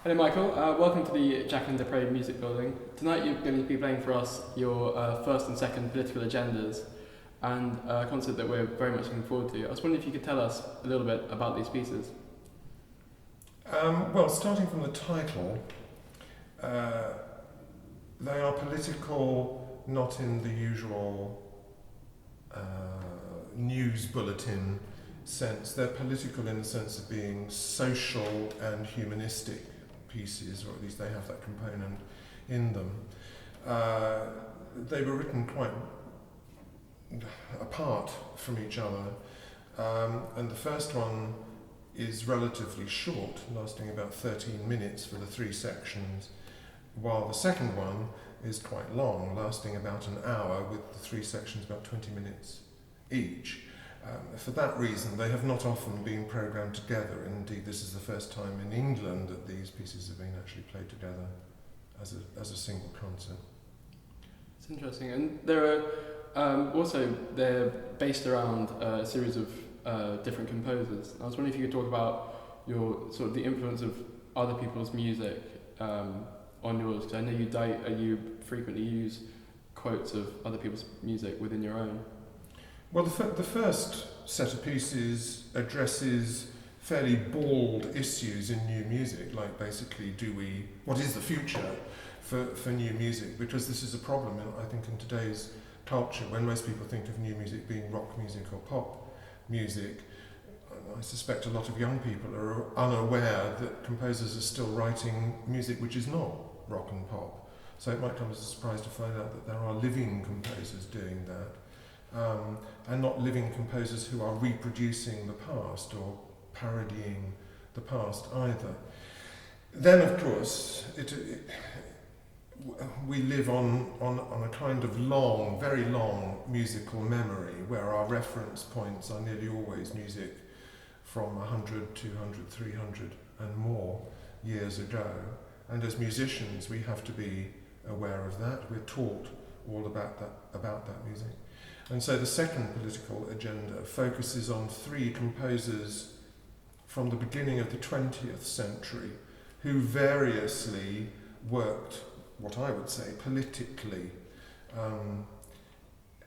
Hello Michael, welcome to the Jacqueline Music Building. Tonight you're going to be playing for us your first and second political agendas and a concert that we're very much looking forward to. I was wondering if you could tell us a little bit about these pieces. Well, starting from the title, they are political, not in the usual news bulletin sense. They're political in the sense of being social and humanistic pieces, or at least they have that component in them. They were written quite apart from each other, and the first one is relatively short, lasting about 13 minutes for the three sections, while the second one is quite long, lasting about an hour, with the three sections about 20 minutes each. For that reason, they have not often been programmed together. Indeed, this is the first time in England that these pieces have been actually played together as a single concert. It's interesting, and there are they're based around a series of different composers. I was wondering if you could talk about your sort of the influence of other people's music on yours, because I know you frequently use quotes of other people's music within your own. Well, the first set of pieces addresses fairly bald issues in new music, like basically, what is the future for new music? Because this is a problem, I think, in today's culture, when most people think of new music being rock music or pop music. I suspect a lot of young people are unaware that composers are still writing music which is not rock and pop. So it might come as a surprise to find out that there are living composers doing that. And not living composers who are reproducing the past or parodying the past either. Then, of course, we live on a kind of long, very long musical memory, where our reference points are nearly always music from 100, 200, 300 and more years ago. And as musicians, we have to be aware of that. We're taught all about that music. And so the second political agenda focuses on three composers from the beginning of the 20th century who variously worked, what I would say, politically.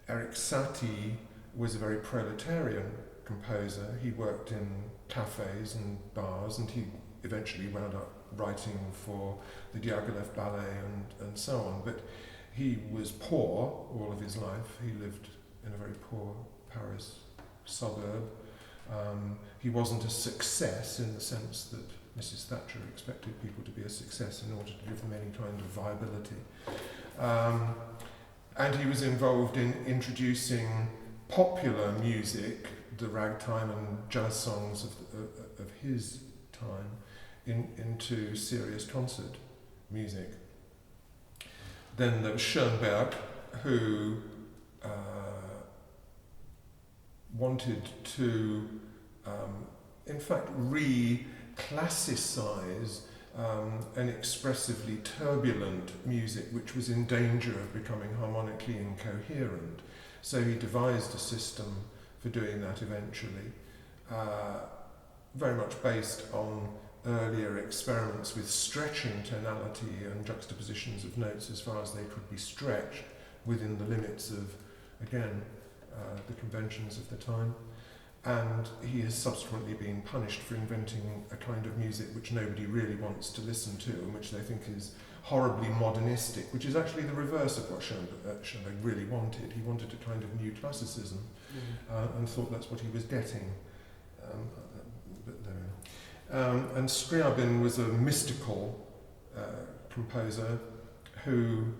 Erik Satie was a very proletarian composer. He worked in cafes and bars, and he eventually wound up writing for the Diaghilev Ballet and so on. But he was poor all of his life. He lived in a very poor Paris suburb. He wasn't a success in the sense that Mrs. Thatcher expected people to be a success in order to give them any kind of viability. And he was involved in introducing popular music, the ragtime and jazz songs of his time, into serious concert music. Then there was Schoenberg, who wanted to, in fact, reclassicize an expressively turbulent music which was in danger of becoming harmonically incoherent. So he devised a system for doing that eventually, very much based on earlier experiments with stretching tonality and juxtapositions of notes as far as they could be stretched within the limits of, again, the conventions of the time. And he has subsequently been punished for inventing a kind of music which nobody really wants to listen to and which they think is horribly modernistic, which is actually the reverse of what Schoenberg really wanted. He wanted a kind of new classicism, and thought that's what he was getting. And Scriabin was a mystical composer who,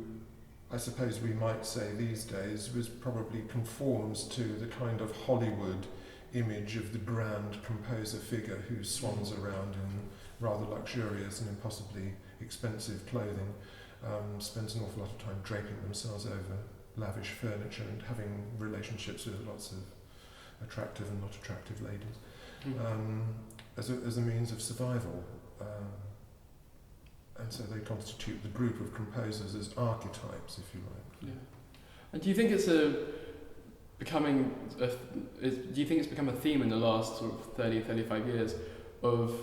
I suppose we might say these days, probably conforms to the kind of Hollywood image of the grand composer figure who swans around in rather luxurious and impossibly expensive clothing, spends an awful lot of time draping themselves over lavish furniture and having relationships with lots of attractive and not attractive ladies, as a means of survival. And so they constitute the group of composers as archetypes, if you like. Yeah. And do you think it's become a theme in the last sort of 30, 35 years of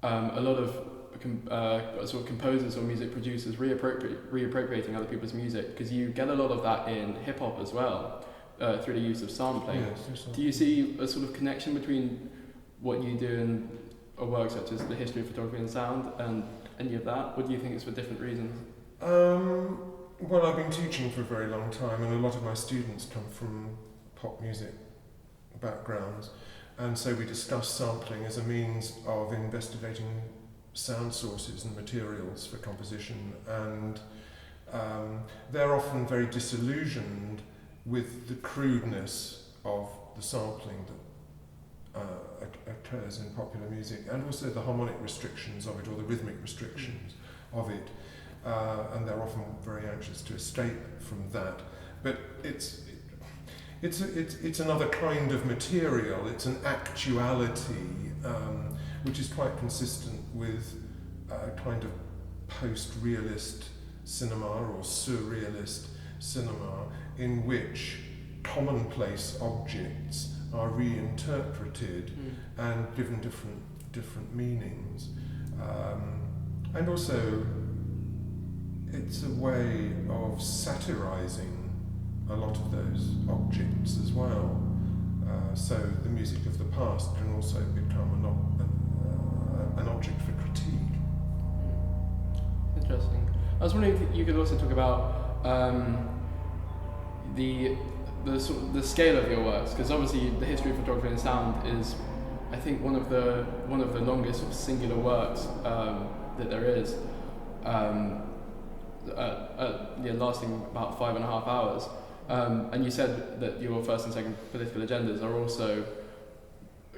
a lot of sort of composers or music producers reappropriating other people's music, because you get a lot of that in hip hop as well, through the use of sampling. Yes, do you see a sort of connection between what you do in a work such as the history of photography and sound and any of that, or do you think it's for different reasons? Well, I've been teaching for a very long time, and a lot of my students come from pop music backgrounds, and so we discuss sampling as a means of investigating sound sources and materials for composition, and they're often very disillusioned with the crudeness of the sampling that occurs in popular music, and also the harmonic restrictions of it, or the rhythmic restrictions of it, and they're often very anxious to escape from that. But it's another kind of material. It's an actuality which is quite consistent with a kind of post-realist cinema or surrealist cinema, in which commonplace objects are reinterpreted and given different meanings, and also it's a way of satirizing a lot of those objects as well. So the music of the past can also become an object for critique. Interesting. I was wondering if you could also talk about the scale of your works, because obviously the history of photography and sound is, I think, one of the longest sort of singular works that there is, lasting about 5.5 hours. And you said that your first and second political agendas are also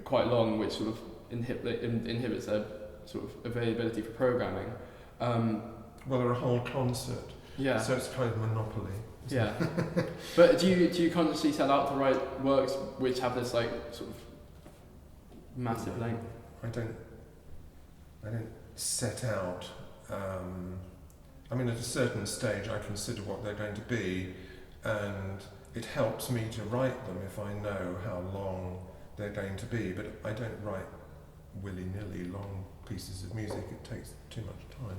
quite long, which sort of inhibits their sort of availability for programming. Well, they're a whole concert, yeah. So it's kind of monopoly. Yeah. But do you consciously set out to write works which have this like sort of massive length? I don't set out. I mean, at a certain stage, I consider what they're going to be, and it helps me to write them if I know how long they're going to be. But I don't write willy-nilly long pieces of music. It takes too much time.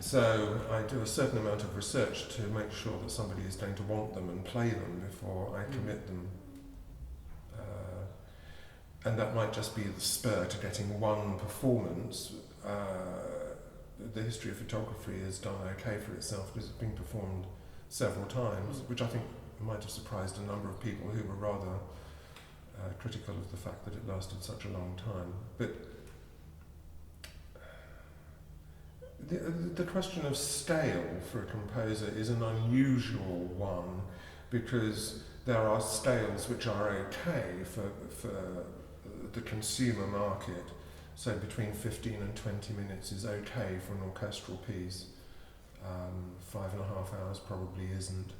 So I do a certain amount of research to make sure that somebody is going to want them and play them before I commit them. And that might just be the spur to getting one performance. The history of photography has done okay for itself because it's been performed several times, which I think might have surprised a number of people who were rather critical of the fact that it lasted such a long time. But the question of scale for a composer is an unusual one, because there are scales which are okay for the consumer market. So between 15 and 20 minutes is okay for an orchestral piece. 5.5 hours probably isn't.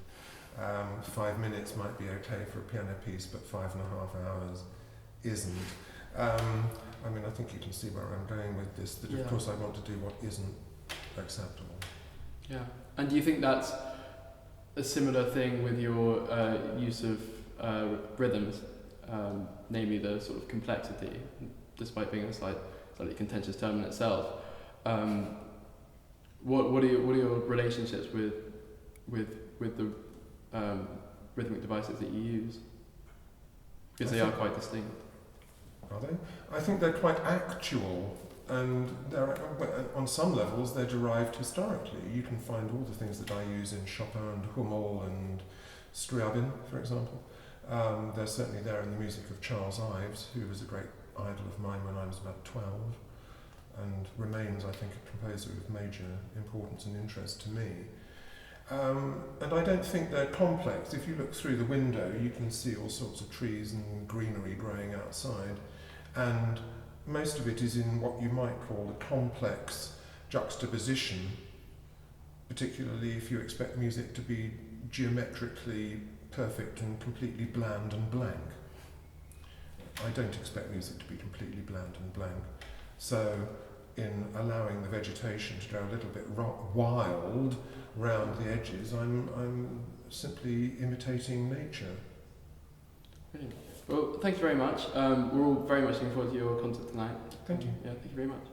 5 minutes might be okay for a piano piece, but 5.5 hours isn't. I mean, I think you can see where I'm going with this, that of course I want to do what isn't acceptable. Yeah. And do you think that's a similar thing with your use of rhythms, namely the sort of complexity, despite being a slightly contentious term in itself? What are your relationships with the rhythmic devices that you use? Because they are quite distinct. Are they? I think they're quite actual, and on some levels they're derived historically. You can find all the things that I use in Chopin and Hummel and Scriabin, for example. They're certainly there in the music of Charles Ives, who was a great idol of mine when I was about 12, and remains, I think, a composer of major importance and interest to me. And I don't think they're complex. If you look through the window, you can see all sorts of trees and greenery growing outside, and most of it is in what you might call a complex juxtaposition, particularly if you expect music to be geometrically perfect and completely bland and blank. I don't expect music to be completely bland and blank. So in allowing the vegetation to go a little bit wild round the edges, I'm simply imitating nature. Brilliant. Well, thank you very much. We're all very much looking forward to your concert tonight. Thank you. Yeah, thank you very much.